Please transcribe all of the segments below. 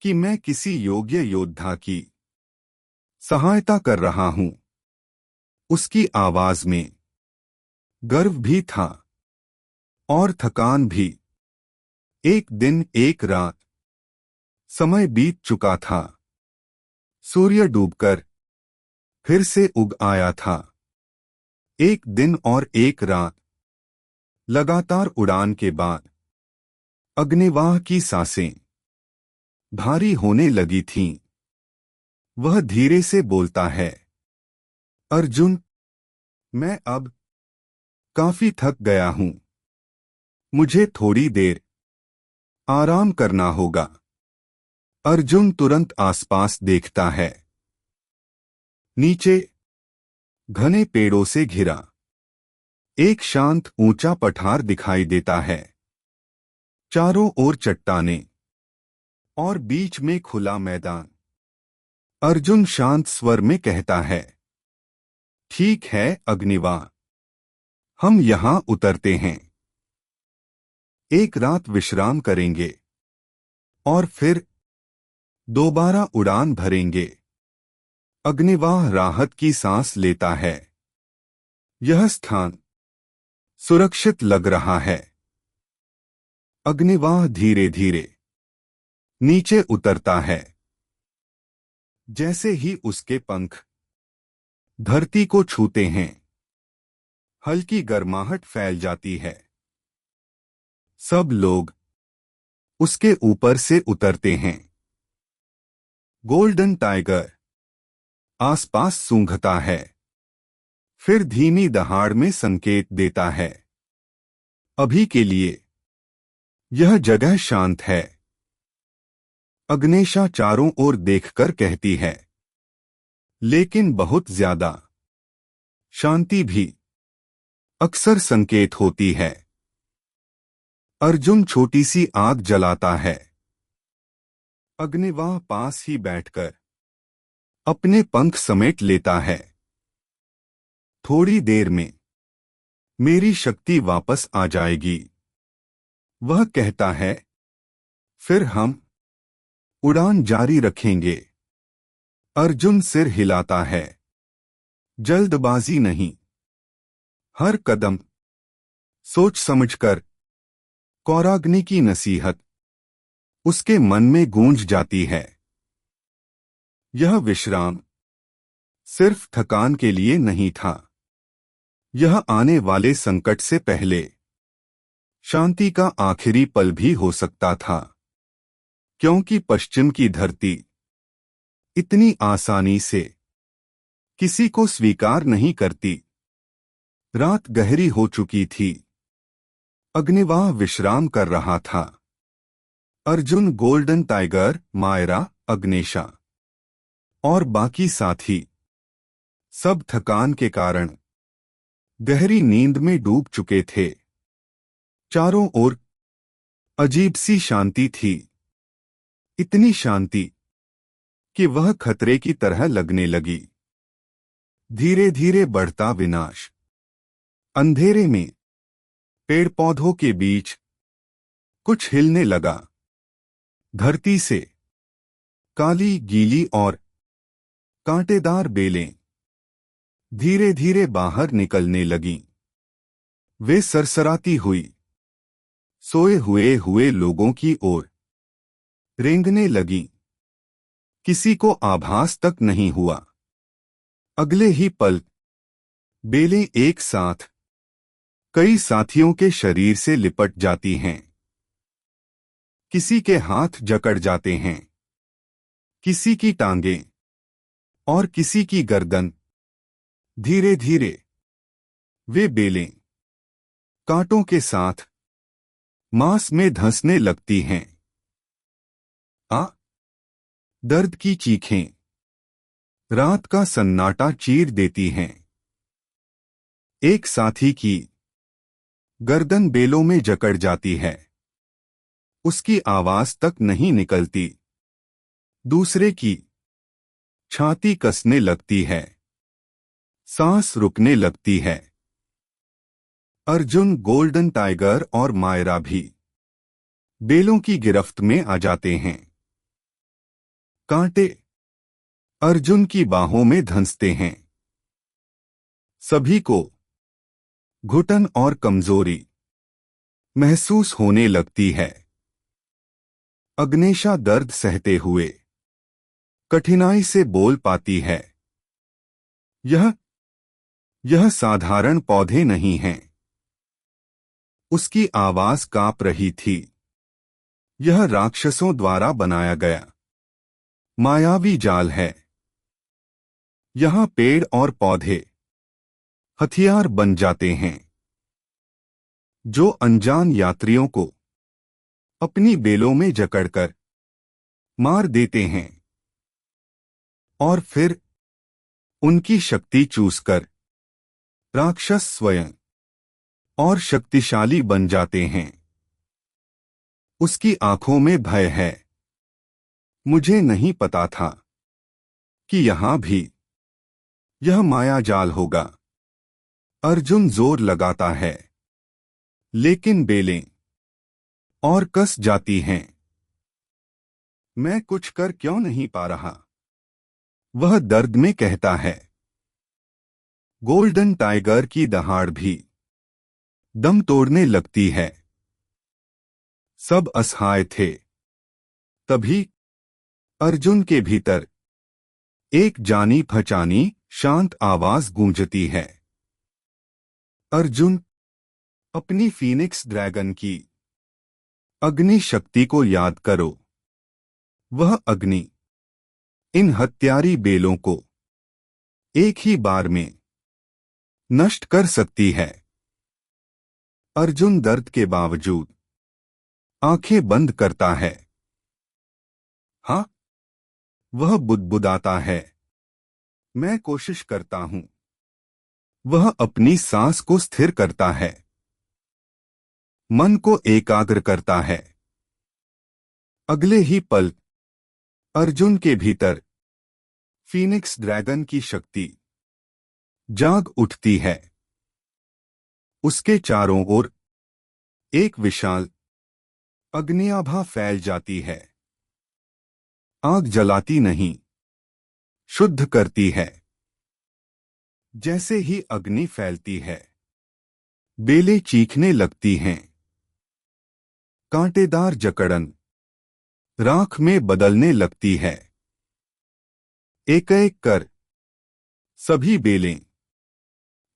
कि मैं किसी योग्य योद्धा की सहायता कर रहा हूं। उसकी आवाज में गर्व भी था और थकान भी। एक दिन एक रात, समय बीत चुका था। सूर्य डूबकर फिर से उग आया था। एक दिन और एक रात लगातार उड़ान के बाद अग्निवाह की सांसें भारी होने लगी थीं। वह धीरे से बोलता है, अर्जुन, मैं अब काफी थक गया हूं। मुझे थोड़ी देर आराम करना होगा। अर्जुन तुरंत आसपास देखता है। नीचे घने पेड़ों से घिरा एक शांत ऊंचा पठार दिखाई देता है। चारों ओर चट्टानें और बीच में खुला मैदान। अर्जुन शांत स्वर में कहता है, ठीक है अग्निवाह, हम यहां उतरते हैं। एक रात विश्राम करेंगे और फिर दोबारा उड़ान भरेंगे। अग्निवाह राहत की सांस लेता है। यह स्थान सुरक्षित लग रहा है। अग्निवाह धीरे धीरे नीचे उतरता है। जैसे ही उसके पंख धरती को छूते हैं, हल्की गर्माहट फैल जाती है। सब लोग उसके ऊपर से उतरते हैं। गोल्डन टाइगर आसपास सूंघता है, फिर धीमी दहाड़ में संकेत देता है। अभी के लिए यह जगह शांत है। अग्नेशा चारों ओर देखकर कहती है, लेकिन बहुत ज्यादा शांति भी अक्सर संकेत होती है। अर्जुन छोटी सी आग जलाता है। अग्निवाह पास ही बैठकर अपने पंख समेट लेता है। थोड़ी देर में मेरी शक्ति वापस आ जाएगी, वह कहता है। फिर हम उड़ान जारी रखेंगे। अर्जुन सिर हिलाता है। जल्दबाजी नहीं, हर कदम सोच समझकर। कौराग्नि की नसीहत उसके मन में गूंज जाती है। यह विश्राम सिर्फ थकान के लिए नहीं था। यह आने वाले संकट से पहले शांति का आखिरी पल भी हो सकता था, क्योंकि पश्चिम की धरती इतनी आसानी से किसी को स्वीकार नहीं करती। रात गहरी हो चुकी थी। अग्निवाह विश्राम कर रहा था। अर्जुन, गोल्डन टाइगर, मायरा, अग्नेशा और बाकी साथी सब थकान के कारण गहरी नींद में डूब चुके थे। चारों ओर अजीब सी शांति थी। इतनी शांति कि वह खतरे की तरह लगने लगी। धीरे धीरे बढ़ता विनाश। अंधेरे में पेड़ पौधों के बीच कुछ हिलने लगा। धरती से काली, गीली और कांटेदार बेलें धीरे धीरे बाहर निकलने लगीं। वे सरसराती हुई सोए हुए लोगों की ओर रेंगने लगीं। किसी को आभास तक नहीं हुआ। अगले ही पल बेलें एक साथ कई साथियों के शरीर से लिपट जाती हैं। किसी के हाथ जकड़ जाते हैं, किसी की टांगें और किसी की गर्दन। धीरे धीरे वे बेलें कांटों के साथ मांस में धंसने लगती हैं। दर्द की चीखें रात का सन्नाटा चीर देती हैं। एक साथी की गर्दन बेलों में जकड़ जाती है, उसकी आवाज तक नहीं निकलती। दूसरे की छाती कसने लगती है, सांस रुकने लगती है। अर्जुन, गोल्डन टाइगर और मायरा भी बेलों की गिरफ्त में आ जाते हैं। कांटे अर्जुन की बाहों में धंसते हैं। सभी को घुटन और कमजोरी महसूस होने लगती है। अग्नेशा दर्द सहते हुए कठिनाई से बोल पाती है। यह साधारण पौधे नहीं हैं। उसकी आवाज कांप रही थी। यह राक्षसों द्वारा बनाया गया मायावी जाल है। यहाँ पेड़ और पौधे हथियार बन जाते हैं, जो अनजान यात्रियों को अपनी बेलों में जकड़कर मार देते हैं और फिर उनकी शक्ति चूसकर राक्षस स्वयं और शक्तिशाली बन जाते हैं। उसकी आंखों में भय है। मुझे नहीं पता था कि यहां भी यह मायाजाल होगा। अर्जुन जोर लगाता है, लेकिन बेलें और कस जाती हैं। मैं कुछ कर क्यों नहीं पा रहा? वह दर्द में कहता है। गोल्डन टाइगर की दहाड़ भी दम तोड़ने लगती है। सब असहाय थे। तभी अर्जुन के भीतर एक जानी पहचानी शांत आवाज गूंजती है। अर्जुन, अपनी फीनिक्स ड्रैगन की अग्नि शक्ति को याद करो। वह अग्नि इन हत्यारी बेलों को एक ही बार में नष्ट कर सकती है। अर्जुन दर्द के बावजूद आंखें बंद करता है। हाँ, वह बुदबुदाता है। मैं कोशिश करता हूं। वह अपनी सांस को स्थिर करता है, मन को एकाग्र करता है। अगले ही पल अर्जुन के भीतर फीनिक्स ड्रैगन की शक्ति जाग उठती है। उसके चारों ओर एक विशाल अग्नियाभा फैल जाती है। आग जलाती नहीं, शुद्ध करती है। जैसे ही अग्नि फैलती है, बेलें चीखने लगती हैं। कांटेदार जकड़न राख में बदलने लगती है। एक एक कर सभी बेलें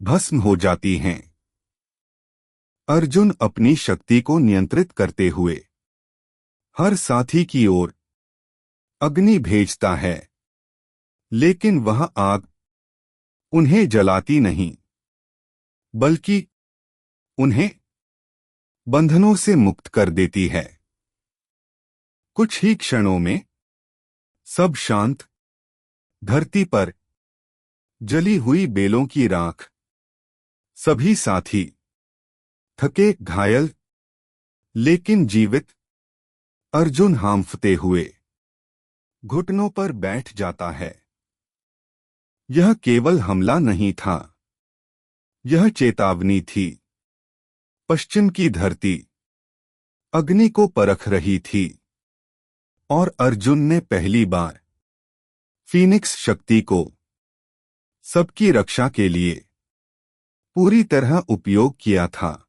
भस्म हो जाती हैं। अर्जुन अपनी शक्ति को नियंत्रित करते हुए हर साथी की ओर अग्नि भेजता है, लेकिन वह आग उन्हें जलाती नहीं, बल्कि उन्हें बंधनों से मुक्त कर देती है। कुछ ही क्षणों में सब शांत। धरती पर जली हुई बेलों की राख। सभी साथी थके, घायल, लेकिन जीवित। अर्जुन हांफते हुए घुटनों पर बैठ जाता है। यह केवल हमला नहीं था, यह चेतावनी थी। पश्चिम की धरती अग्नि को परख रही थी और अर्जुन ने पहली बार फीनिक्स शक्ति को सबकी रक्षा के लिए पूरी तरह उपयोग किया था।